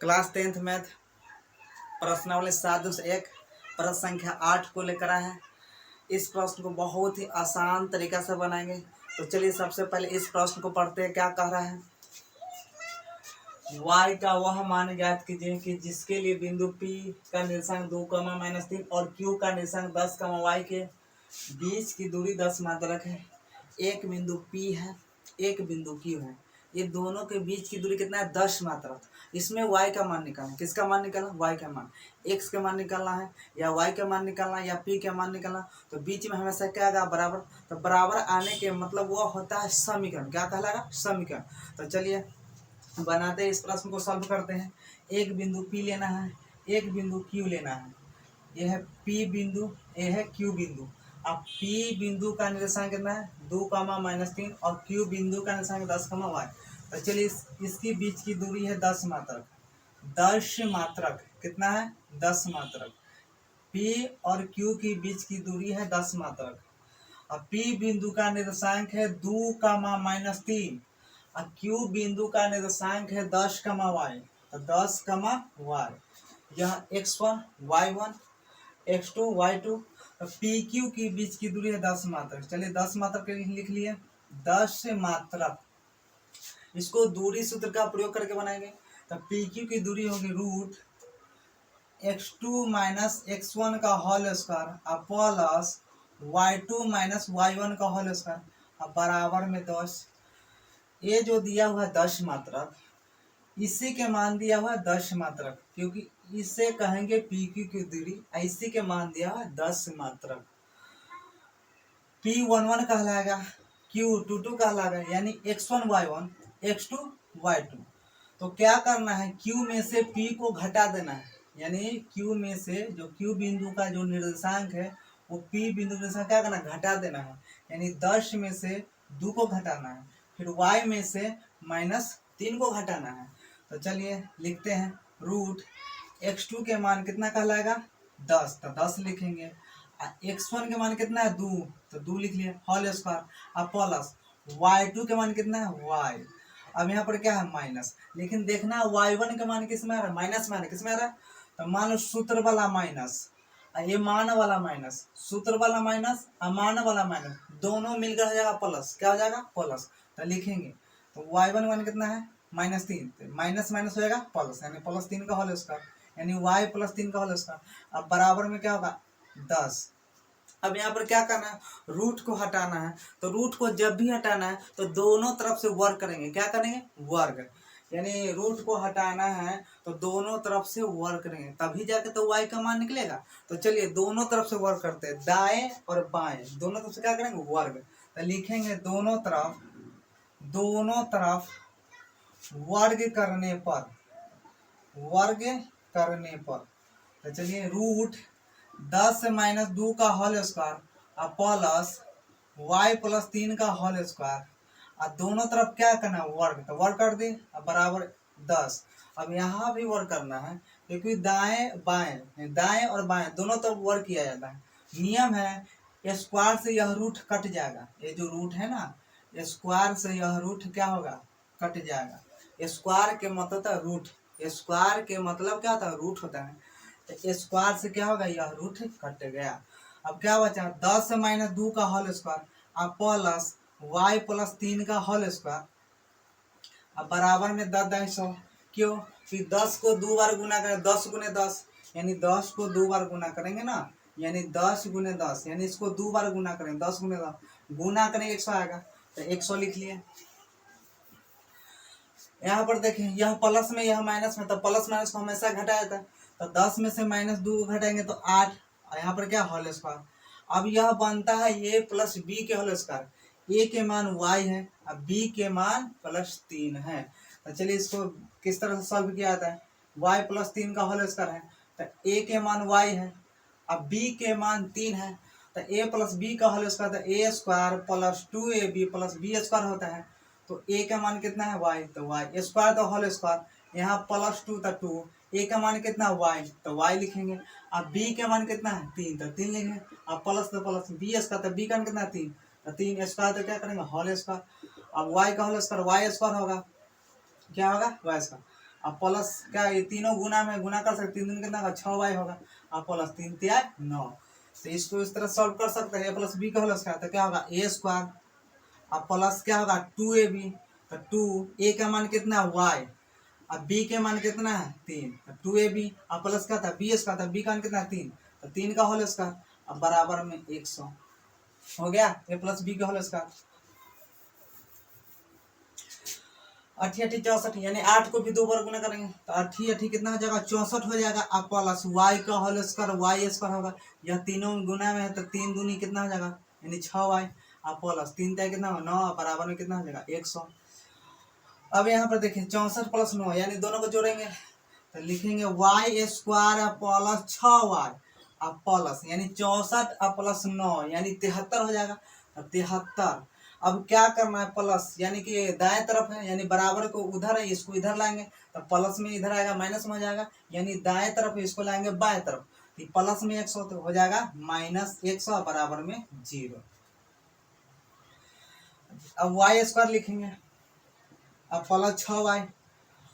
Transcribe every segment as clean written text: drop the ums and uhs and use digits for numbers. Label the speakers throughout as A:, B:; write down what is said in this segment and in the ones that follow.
A: Class 10th math प्रश्नावली 7-1 प्रश्न संख्या 8 को लेकर आए हैं। इस प्रश्न को बहुत ही आसान तरीका से बनाएंगे। तो चलिए सबसे पहले इस प्रश्न को पढ़ते हैं। क्या कह रहा है, y का वह मान ज्ञात कीजिए कि जिसके लिए बिंदु P का निर्देशांक 2, और Q का निर्देशांक 10, y के बीच की दूरी 10 मात्रक है। एक बिंदु P है, एक बिंदु Q है, ये दोनों के बीच की दूरी कितना है, 10 मात्रक। इसमें y का मान निकालना, किसका मान निकालना, y का मान, x का मान निकालना है, या y का मान निकालना है, या p का मान निकालना। तो बीच में हमेशा क्या आएगा, बराबर। तो बराबर आने के मतलब वो होता है समीकरण। क्या कहलाएगा, समीकरण। तो चलिए बनाते हैं, इस प्रश्न को सॉल्व करते हैं। एक बिंदु P लेना है, एक बिंदु Q लेना है। यह है P बिंदु, यह है Q बिंदु। अब P बिंदु का निर्देशांक कितना है, 2, और Q बिंदु का निर्देशांक 10, y। तो चलिए इसकी बीच की दूरी है 10 मात्रक। 10 मात्रक कितना है, 10 मात्रक। P और Q की बीच की दूरी है 10 मात्रक। अब P बिंदु का निर्देशांक है 2, और Q बिंदु का निर्देशांक है 10, y। तो 10, y। यह x1 y1 x2 y2। तो PQ की बीच की दूरी है 10 मात्रक। चलिए 10 मात्रक लिख लिए, 10 मात्रक। इसको दूरी सूत्र का प्रयोग करके बनाएंगे। तो PQ की दूरी होगी रूट x2 माइनस x1 का whole square plus y2 minus y1 का होल स्क्वायर बराबर में 10। ये जो दिया हुआ है 10 मात्रक, इसी के मान दिया हुआ है 10 मात्रक, क्योंकि इसे कहेंगे PQ की दूरी। इसी के मान दिया हुआ है 10 मात्रक। P11 कहलाएगा, Q22 कहलाएगा, यानी x1 y1 x2 y2। तो क्या करना है, Q में से P को घटा देना है। यानी Q में से जो Q बिंदु का जो निर्देशांक है वो P बिंदु निर्देशांक क्या करना है, घटा देना है। यानी 10 में से 2 को घटाना है, फिर y में से -3 को घटाना है। तो चलिए लिखते हैं, रूट x2 के मान कितना कहलाएगा, 10। तो 10 लिखेंगे। x1 के मान कितना है, 2। तो 2 लिख लिए, होल स्क्वायर प्लस y2 के मान कितना है, y। अब यहाँ पर क्या है, माइनस। लेकिन देखना y1 का मान किस में आ रहा है, माइनस में आ रहा है। किस में आ रहा है, तो मान लो सूत्र वाला माइनस, ये मान वाला माइनस, सूत्र वाला माइनस और मान वाला माइनस, दोनों मिलकर हो जाएगा प्लस। क्या हो जाएगा, प्लस। तो लिखेंगे, तो y1 मान कितना है, -3। तो माइनस माइनस हो जाएगा प्लस, यानी +3 का होल स्क्वायर, यानी y +3 का होल स्क्वायर। अब बराबर में क्या होगा, 10। अब यहाँ पर क्या करना है, रूट को हटाना है। तो रूट को जब भी हटाना है तो दोनों तरफ से वर्ग करेंगे। क्या करेंगे, वर्ग। यानी रूट को हटाना है तो दोनों तरफ से वर्ग करेंगे, तभी जाके तो y का मान निकलेगा। तो चलिए दोनों तरफ से वर्ग करते हैं, दाएं और बाएं, दोनों तरफ से क्या करेंगे, वर्ग। तो लिखेंगे दोनों तरफ वर्ग करने पर, तो चलिए रूट 10 - 2 का होल स्क्वायर प्लस y +3 का होल स्क्वायर, और दोनों तरफ क्या करना है, वर्ग। तो वर्ग कर दे, बराबर 10। अब यहाँ भी वर्ग करना है, क्योंकि दाएं और बाएं दोनों तरफ वर्ग किया जाता है। नियम है, स्क्वायर से यह रूट कट जाएगा। ये जो रूट है ना, स्क्वायर से यह रूट क्या होगा, कट जाएगा। स्क्वायर के मतलब था रूट, स्क्वायर के मतलब क्या होता है, रूट होता है। तो स्क्वायर से क्या होगा, यह रूट कट गया। अब क्या बचा, 10 - 2 का होल स्क्वायर प्लस y +3 का होल स्क्वायर, अब बराबर में 10 क्यों, फिर 10 को 2 बार गुना करें, 10 × 10, यानी 10 को 2 बार गुना करेंगे ना, यानी 10 × 10, यानी इसको 2 बार गुना करें, 10 × 10 गुना करेंगे 100 आएगा। तो 100 लिख लिए। यहाँ पर देखें, यह प्लस में यह माइनस में, तो प्लस माइनस को हमेशा घटाया था। तो 10 में से -2 घटाएंगे तो 8, और यहाँ पर क्या, होल स्क्वायर। अब यह बनता है a + b के होल स्क्वायर। a के मान y है, अब b के मान +3 है। तो चलिए इसको किस तरह से सॉल्व किया जाता है, y +3 का होल स्क्वायर है, तो a के मान y है, अब b के मान 3 है। तो a + b का होल स्क्वायर, तो a² + 2ab + b² होता है। तो a का मान कितना है, y। तो y स्क्वायर तो होल स्क्वायर, यहाँ +2 था 2, a का मान कितना, y। तो y लिखेंगे। अब b के मान कितना है, 3, तो 3 लिखेंगे। अब प्लस तो प्लस, b स्क्वायर, तो b का मान कितना, 3, तो 3 स्क्वायर, तो क्या करेंगे, होल स्क्वायर। अब y का होल स्क्वायर y² होगा, क्या होगा, y²। अब प्लस क्या ये तीनों गुना में गुना कर सकते, 3 दूनी कितना होगा 6y होगा, अब प्लस 3 तिया 9। तो इसको इस तरह सॉल्व कर सकते हैं, a प्लस बी का होल स्क्वायर, तो क्या होगा a स्क्वायर, अब प्लस क्या होगा 2ab, तो 2 a का मान कितना y, अब b के मान कितना है 3, तो 2ab, अब प्लस क्या था b स्क्वायर, था b का मान कितना 3, तो 3 का होल स्क्वायर, अब बराबर में 100 हो गया a प्लस बी का होल स्क्वायर। 8 8 64, यानी 8 को भी 2 बार गुना करेंगे तो 8 8 कितना हो जाएगा 64 हो जाएगा, अब प्लस y का होल स्क्वायर y स्क्वायर होगा, यह तीनों गुना में है तो 3 दूनी कितना हो जाएगा यानी 6y, अब प्लस 3 तय कितना होगा 9, बराबर में कितना हो जाएगा 100। अब यहाँ पर देखिए 64 प्लस 9 यानी दोनों को जोड़ेंगे तो लिखेंगे y स्क्वायर प्लस 6y, अब प्लस यानी 64 अब प्लस 9 यानी 73 हो जाएगा, 73। अब क्या करना है प्लस यानी कि दाएं तरफ है यानी बराबर को उधर है, इसको इधर लाएंगे तो प्लस में इधर आएगा माइनस में हो जाएगा, यानी दाएं तरफ इसको लाएंगे बाएं तरफ, तो प्लस में 100 तो हो जाएगा माइनस 100 बराबर में 0। अब y स्क्वायर लिखेंगे, अब प्लस 6y,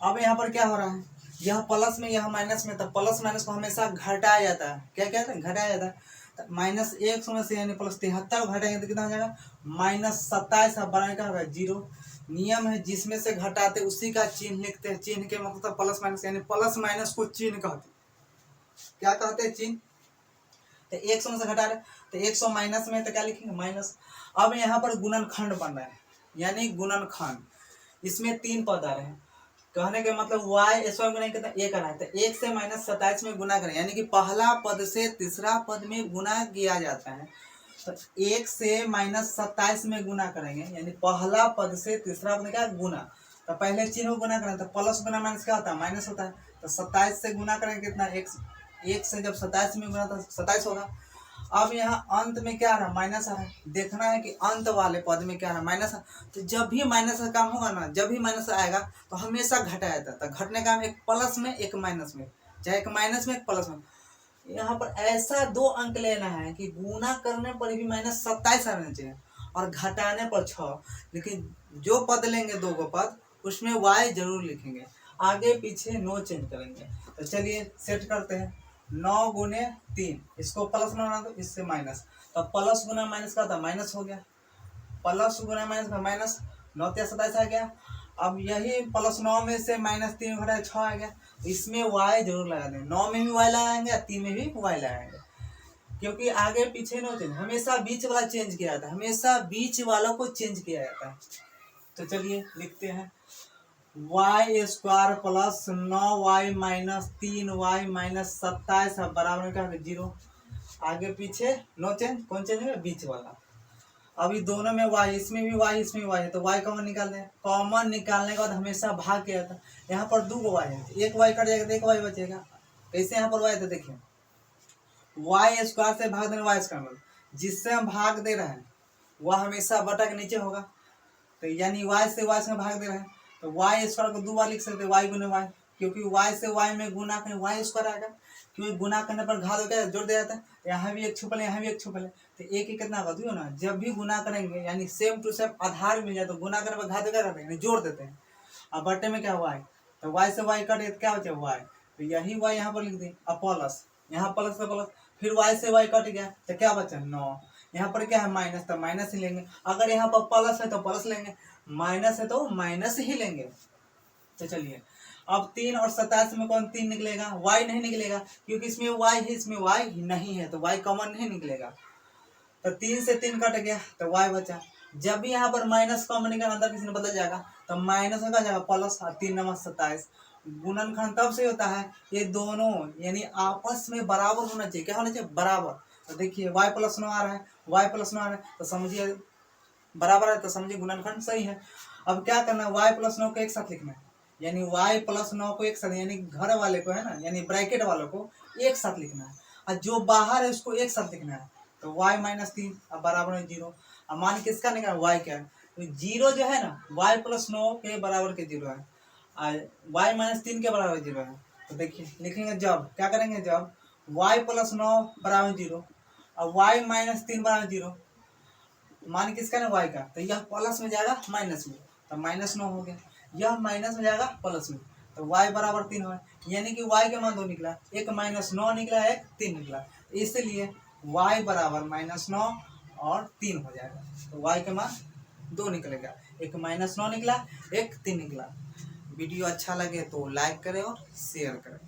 A: अब यहाँ पर क्या हो रहा है यह प्लस में यह माइनस में, तो प्लस माइनस को हमेशा घटाया जाता है, क्या कहते हैं घटाया जाता है, माइनस 100 में से यानी प्लस 73 घटाएंगे तो कितना हो जाएगा माइनस 27, बराबर का होगा 0। नियम है जिसमें से घटाते उसी का चिन्ह लिखते हैं, चिन्ह के मतलब प्लस माइनस, यानी प्लस माइनस को चिन्ह कहते, क्या कहते हैं चिन्ह, तो 100 में से घटा रहे तो 100 माइनस में तो क्या लिखेंगे माइनस। अब यहाँ पर गुणनखंड बन रहा है यानी गुणनखंड, इसमें 3 पद आ रहे हैं, कहने के मतलब y स्क्वायर गुना कितना 1 आ रहा है, तो 1 से माइनस 27 में गुना करें, यानी कि पहला पद से तीसरा पद में गुना किया जाता है, तो 1 से माइनस 27 में गुना करेंगे, यानी पहला पद से तीसरा पद क्या गुना, तो पहले चिन्ह को गुना करें तो प्लस गुना माइनस क्या होता है माइनस होता है, तो 27 से गुना करेंगे कितना 1 से जब 27 में गुना तो 27 होगा। अब यहाँ अंत में क्या आ रहा है माइनस आ रहा है, देखना है कि अंत वाले पद में क्या आ रहा है माइनस, तो जब भी माइनस का काम होगा ना, जब भी माइनस आएगा तो हमेशा घटाया जाता है, तो घटने का हम एक प्लस में एक माइनस में, चाहे एक माइनस में एक प्लस में। यहाँ पर ऐसा 2 अंक लेना है कि गुना करने पर भी माइनस 27 आना चाहिए और घटाने पर 6, लेकिन जो पद लेंगे 2 गो पद उसमें y जरूर लिखेंगे, आगे पीछे नो चेंज करेंगे। तो चलिए सेट करते हैं, 9 गुने 3, इसको प्लस में बना दो इससे माइनस, तो प्लस गुना माइनस का था माइनस हो गया, प्लस गुना माइनस का माइनस, 9 तिया 27 आ गया। अब यही प्लस 9 में से माइनस 3 घटाए 6 आ गया, इसमें y जरूर लगा देंगे, 9 में भी y लगाएंगे 3 में भी y लगाएंगे, क्योंकि आगे पीछे नो चेंज, हमेशा बीच वाला चेंज किया जाता है, हमेशा बीच वालों को चेंज किया जाता है। तो चलिए लिखते हैं y square plus 9y minus 3y minus 27 बराबर क्या होगा 0, आगे पीछे नो चेंज, कौन चेंज है बीच वाला। अभी दोनों में y, इसमें भी y इसमें भी y है, तो y कॉमन निकालते हैं, कॉमन निकालने के बाद हमेशा भाग किया जाता है, यहाँ पर 2 y है, एक y कट जाएगा तो एक y बचेगा, कैसे यहाँ पर y तो देखिए y स्क्वायर से भाग देना y स्क्वायर, जिससे हम भाग दे रहे हैं वह हमेशा बटा के नीचे होगा, तो यानी y से y से भाग दे रहे हैं तो y स्क्वायर को 2 बार लिख सकते हैं y गुने y, क्योंकि y से y में गुना करें y स्क्वायर आएगा, क्योंकि गुना करने पर घात हो गया जोड़ दिया जाता है, यहाँ भी एक छुपल यहाँ भी एक छुपल है, तो एक ही कितना होगा 2 ना, जब भी गुना करेंगे यानी सेम टू सेम आधार मिल जाए तो गुना करने पर घात क्या करते हैं जोड़ देते हैं, अब बटे में क्या हुआ है तो y से y कटे तो क्या बचा y, तो यही y यहाँ पर लिख दें, अब प्लस यहाँ प्लस का प्लस, फिर y से y कट गया तो क्या बचा 9, यहाँ पर क्या है माइनस तो माइनस ही लेंगे, अगर यहाँ पर प्लस है तो प्लस लेंगे, माइनस है तो माइनस ही लेंगे। तो चलिए अब 3 और 27 में कौन 3 निकलेगा, y नहीं निकलेगा, क्योंकि इसमें y है इसमें y नहीं है तो y कॉमन नहीं निकलेगा, तो 3 से 3 कट गया तो y बचा। जब भी यहाँ पर माइनस कॉमन निकल अंदर किसी ने बदल जाएगा तो माइनस का जाएगा प्लस, 3 नंबर 27। गुणनखंड तब से होता है ये दोनों यानी आपस में बराबर होना चाहिए, क्या होना चाहिए बराबर। तो देखिए y प्लस 9 आ रहा है y प्लस 9 आ रहा है तो समझिए बराबर है, तो समझिए गुणनखंड सही है। अब क्या करना है y प्लस 9 को एक साथ लिखना है, यानी y प्लस 9 को एक साथ यानी घर वाले को है ना यानी ब्रैकेट वालों को एक साथ लिखना है, और जो बाहर है उसको एक साथ लिखना है, तो y माइनस 3 अब बराबर है 0। अब मान किसका निकाल y क्या है, तो 0 जो है ना y प्लस 9 के बराबर के 0 है, y माइनस 3 के बराबर 0 है। तो देखिए लिखेंगे जब क्या करेंगे जब y प्लस 9 बराबर 0 और y माइनस 3 बराबर 0, मान किसका ना y का, तो यह प्लस में जाएगा माइनस में तो माइनस 9 हो गया, यह माइनस में जाएगा प्लस में तो y बराबर 3 है, यानी कि y के मान 2 निकला, एक -9 निकला, एक 3 निकला, इसलिए y बराबर -9 और 3 हो जाएगा। तो y के मान 2 निकलेगा, एक -9 निकला, एक 3 निकला। वीडियो अच्छा लगे तो लाइक करें और शेयर करें।